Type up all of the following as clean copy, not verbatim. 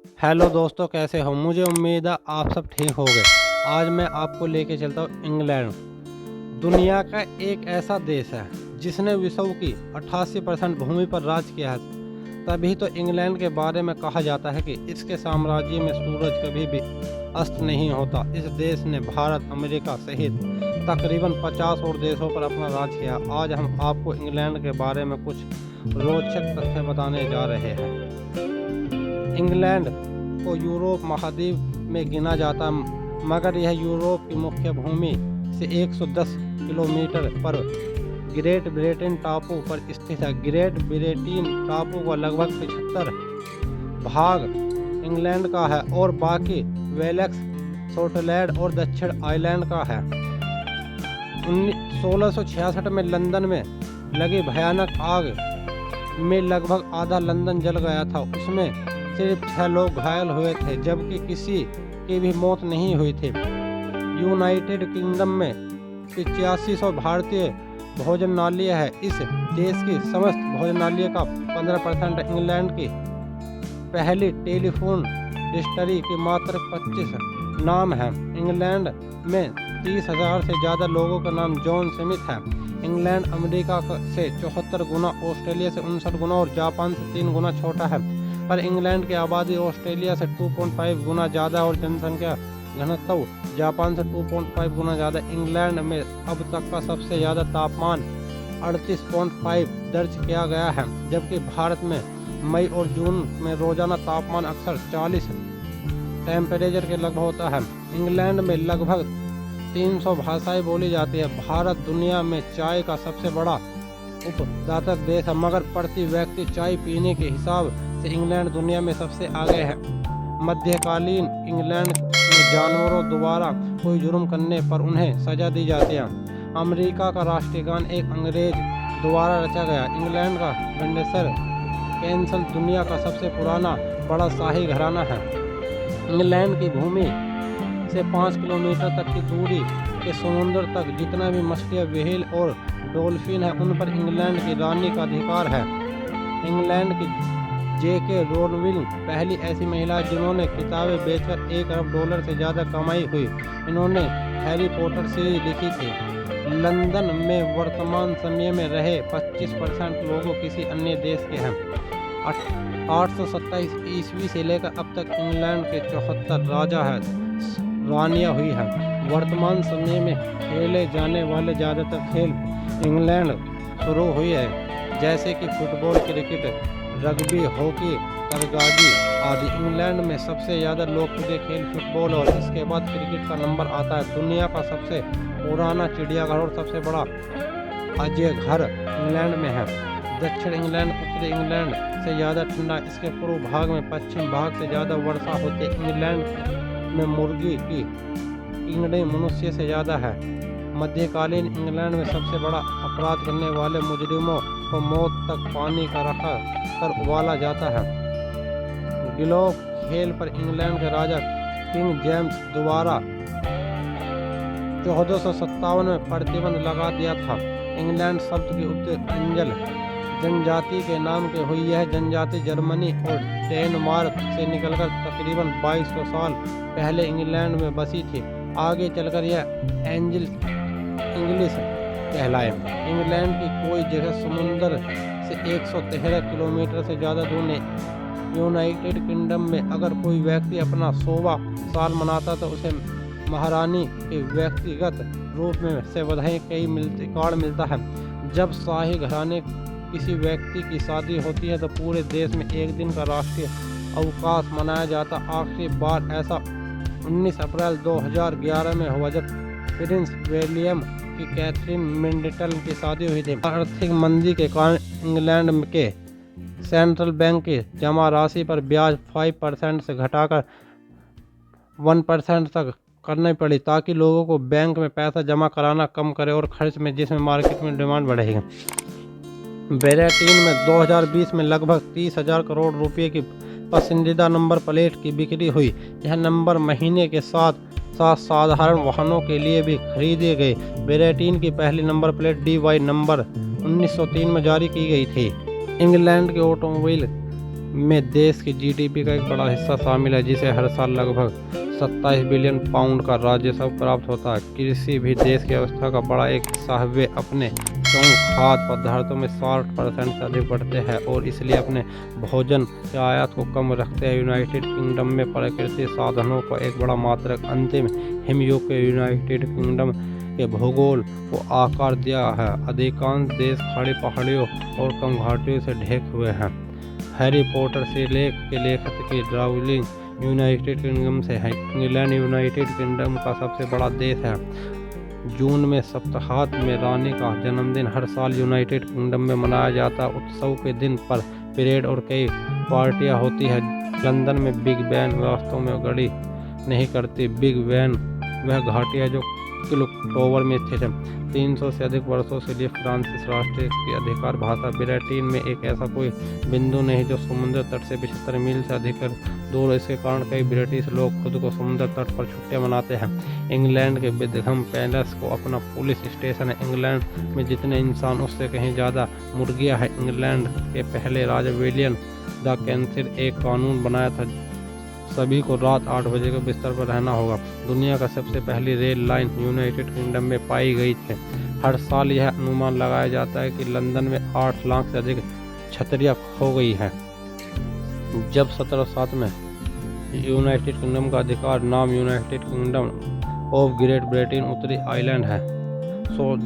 Hello दोस्तों, कैसे हो? मुझे उम्मीद है आप सब ठीक हो गए। आज मैं आपको लेके चलता हूँ इंग्लैंड। दुनिया का एक ऐसा देश है जिसने विश्व की 88% भूमि पर राज किया है। तभी तो इंग्लैंड के बारे में कहा जाता है कि इसके साम्राज्य में सूरज कभी भी अस्त नहीं होता। इस देश ने भारत, अमेरिका सहित तकरीबन 50 और देशों पर अपना राज किया। आज हम आपको इंग्लैंड के बारे में कुछ रोचक तथ्य बताने जा रहे हैं। इंग्लैंड को यूरोप महाद्वीप में गिना जाता, मगर यह यूरोप की मुख्य भूमि से 110 किलोमीटर पर ग्रेट ब्रिटेन टापू पर स्थित है। ग्रेट ब्रिटेन टापू का लगभग 75 भाग इंग्लैंड का है और बाकी वेल्स, स्कॉटलैंड और दक्षिण आयरलैंड का है। 1666 में लंदन में लगी भयानक आग में लगभग आधा लंदन जल गया था। उसमें सिर्फ 6 लोग घायल हुए थे, जबकि किसी की भी मौत नहीं हुई थी। यूनाइटेड किंगडम में 8500 भारतीय भोजनालय है। इस देश की समस्त भोजनालय का 15% इंग्लैंड की पहली टेलीफोन डिस्टरी की मात्र 25 नाम है। इंग्लैंड में 30,000 से ज़्यादा लोगों का नाम जॉन स्मिथ है। इंग्लैंड अमेरिका से 74 गुना, ऑस्ट्रेलिया से 59 गुना और जापान से 3 गुना छोटा है। पर इंग्लैंड की आबादी ऑस्ट्रेलिया से 2.5 गुना ज़्यादा और जनसंख्या घनत्व जापान से 2.5 गुना ज़्यादा। इंग्लैंड में अब तक का सबसे ज़्यादा तापमान 38.5 दर्ज किया गया है, जबकि भारत में मई और जून में रोजाना तापमान अक्सर 40 टेम्परेचर के लगभग होता है। इंग्लैंड में लगभग 300 भाषाएं बोली जाती है। भारत दुनिया में चाय का सबसे बड़ा उत्पादक देश है, मगर प्रति व्यक्ति चाय पीने के हिसाब से इंग्लैंड दुनिया में सबसे आगे है। मध्यकालीन इंग्लैंड में जानवरों द्वारा कोई जुर्म करने पर उन्हें सजा दी जाती है। अमेरिका का राष्ट्रीय गान एक अंग्रेज द्वारा रचा गया। इंग्लैंड का विंडसर कैसल दुनिया का सबसे पुराना बड़ा शाही घराना है। इंग्लैंड की भूमि से 5 किलोमीटर तक की दूरी के समुद्र तक जितना भी मछलियाँ, व्हेल और डॉल्फिन है, उन पर इंग्लैंड की रानी का अधिकार है। इंग्लैंड की J.K. रोलिंग पहली ऐसी महिला जिन्होंने किताबें बेचकर $1 अरब से ज़्यादा कमाई हुई। इन्होंने हैरी पॉटर सीरीज लिखी थी। लंदन में वर्तमान समय में रहे 25% लोगों किसी अन्य देश के हैं। 827 ईस्वी से लेकर अब तक इंग्लैंड के 74 राजा है, रानियां हुई हैं। वर्तमान समय में खेले जाने वाले ज़्यादातर खेल इंग्लैंड शुरू हुई है, जैसे कि फुटबॉल, क्रिकेट, रग्बी, हॉकी, तरगाजी आदि। इंग्लैंड में सबसे ज़्यादा लोकप्रिय खेल फुटबॉल और इसके बाद क्रिकेट का नंबर आता है। दुनिया का सबसे पुराना चिड़ियाघर और सबसे बड़ा अजयघर इंग्लैंड में है। दक्षिण इंग्लैंड उत्तरी इंग्लैंड से ज़्यादा ठंडा, इसके पूर्व भाग में पश्चिम भाग से ज़्यादा वर्षा होती है। इंग्लैंड में मुर्गी की कीड़े मनुष्य से ज़्यादा है। मध्यकालीन इंग्लैंड में सबसे बड़ा अपराध करने वाले मुजरिमों को मौत तक पानी का रखा कर उबाला जाता है। गिलोफ खेल पर इंग्लैंड के राजा किंग जेम्स द्वारा 1457 में प्रतिबंध लगा दिया था। इंग्लैंड शब्द की उत्पत्ति एंजल जनजाति के नाम के हुई। यह जनजाति जर्मनी और डेनमार्क से निकलकर तकरीबन 2200 साल पहले इंग्लैंड में बसी थी। आगे चलकर यह एंजल इंग्लिश कहलाए। इंग्लैंड की कोई जगह समुद्र से 113 किलोमीटर से ज़्यादा दूर नहीं। यूनाइटेड किंगडम में अगर कोई व्यक्ति अपना 100वां साल मनाता तो उसे महारानी के व्यक्तिगत रूप में से बधाई कार्ड मिलता है। जब शाही घराने किसी व्यक्ति की शादी होती है तो पूरे देश में एक दिन का राष्ट्रीय अवकाश मनाया जाता। आखिरी बार ऐसा 19 अप्रैल 2011 में हुआ, जब प्रिंस विलियम की कैथरीन मिडलटन की शादी हुई थी। आर्थिक मंदी के कारण इंग्लैंड के सेंट्रल बैंक की जमा राशि पर ब्याज 5% से घटाकर 1% तक करनी पड़ी, ताकि लोगों को बैंक में पैसा जमा कराना कम करे और खर्च में, जिसमें मार्केट में डिमांड बढ़ेगी। ब्रिटेन में 2020 में लगभग 30,000 करोड़ रुपए की पसंदीदा नंबर प्लेट की बिक्री हुई। यह नंबर महीने के साथ साथ साधारण वाहनों के लिए भी खरीदे गए। ब्रिटेन की पहली नंबर प्लेट DY नंबर 1903 में जारी की गई थी। इंग्लैंड के ऑटोमोबाइल में देश की जीडीपी का एक बड़ा हिस्सा शामिल है, जिसे हर साल लगभग 27 बिलियन पाउंड का राजस्व प्राप्त होता है। किसी भी देश की अर्थव्यवस्था का बड़ा एक हिस्सा वे अपने खाद्य पदार्थों में 60% से अधिक बढ़ते हैं और इसलिए अपने भोजन के आयात को कम रखते हैं। यूनाइटेड किंगडम में प्राकृतिक साधनों का एक बड़ा मात्रा अंतिम हिमयुग के यूनाइटेड किंगडम के भूगोल को आकार दिया है। अधिकांश देश खाड़ी पहाड़ियों और कम घाटियों से ढके हुए हैं। हैरी पॉटर से लेख के लेखक की ड्राउलिंग यूनाइटेड किंगडम से है। इंग्लैंड यूनाइटेड किंगडम का सबसे बड़ा देश है। जून में सप्ताहांत में रानी का जन्मदिन हर साल यूनाइटेड किंगडम में मनाया जाता है। उत्सव के दिन पर परेड और कई पार्टियां होती हैं। लंदन में बिग बैन वास्तव में गड़ी नहीं करती। बिग बैन वह घाटी है जो क्लोकटोवर में स्थित है। 300 से अधिक वर्षों से लिए फ्रांसीसी राष्ट्रीय की अधिकार भाषा। ब्रिटेन में एक ऐसा कोई बिंदु नहीं जो समुद्र तट से 75 मील से अधिक दूर। इसके कारण कई ब्रिटिश लोग खुद को समुद्र तट पर छुट्टियां मनाते हैं। इंग्लैंड के बिकंघम पैलेस को अपना पुलिस स्टेशन है। इंग्लैंड में जितने इंसान उससे कहीं ज़्यादा मुर्गियां हैं। इंग्लैंड के पहले राजा विलियम द कैंसिल एक कानून बनाया था, सभी को रात 8 बजे को बिस्तर पर रहना होगा। दुनिया का सबसे पहली रेल लाइन यूनाइटेड किंगडम में पाई गई थी। हर साल यह अनुमान लगाया जाता है कि लंदन में 8 लाख से अधिक छतरियां खो गई हैं। जब 1707 में यूनाइटेड किंगडम का अधिकार नाम United kingdom of great Britain उत्तरी आयरलैंड है।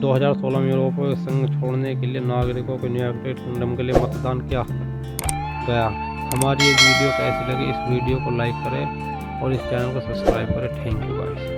2016 में यूरोपीय संघ छोड़ने के लिए नागरिकों को यूनाइटेड किंगडम के लिए मतदान किया गया। हमारी ये वीडियो कैसी लगी, इस वीडियो को लाइक करें और इस चैनल को सब्सक्राइब करें। Thank you guys.